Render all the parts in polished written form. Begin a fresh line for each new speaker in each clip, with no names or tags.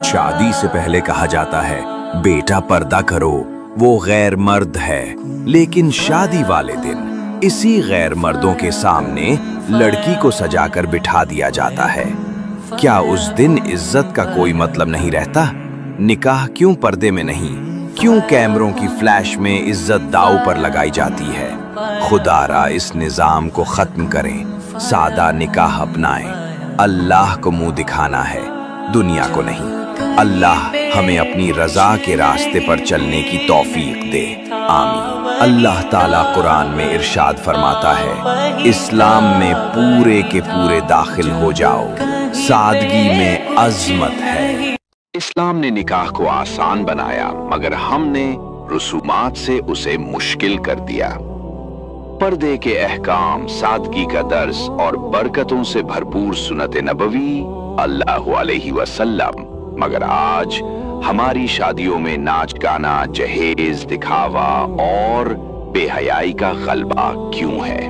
शादी से पहले कहा जाता है बेटा पर्दा करो, वो गैर मर्द है, लेकिन शादी वाले दिन इसी गैर मर्दों के सामने लड़की को सजाकर बिठा दिया जाता है। क्या उस दिन इज्जत का कोई मतलब नहीं रहता? निकाह क्यों पर्दे में नहीं, क्यों कैमरों की फ्लैश में इज्जत दांव पर लगाई जाती है? खुदारा इस निजाम को खत्म करें, सादा निकाह अपनाएं। अल्लाह को मुंह दिखाना है, दुनिया को नहीं। अल्लाह हमें अपनी रजा के रास्ते पर चलने की तौफीक दे, आमीन। अल्लाह ताला कुरान में इरशाद फरमाता है, इस्लाम में पूरे के पूरे दाखिल हो जाओ, सादगी में अज़मत है। इस्लाम ने निकाह को आसान बनाया, मगर हमने रसूमात से उसे मुश्किल कर दिया। पर्दे के अहकाम, सादगी का दर्स और बरकतों से भरपूर सुन्नत नबवी अल्लाहु अलैहि वसल्लम, मगर आज हमारी शादियों में नाच गाना, जहेज, दिखावा और बेहयाई का गलबा क्यों है?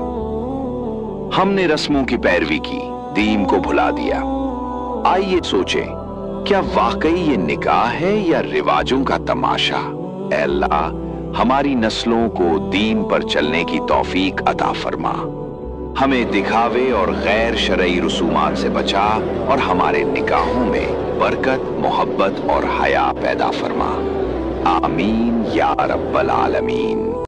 हमने रस्मों की पैरवी की, दीन को भुला दिया। आइए सोचें, क्या वाकई ये निकाह है या रिवाजों का तमाशा? ऐ अल्लाह, हमारी नस्लों को दीन पर चलने की तौफीक अता फरमा। हमें दिखावे और गैर शरई रसूमात से बचा और हमारे निकाहों में बरकत, मोहब्बत और हया पैदा फरमा। आमीन या रब्बल आलमीन।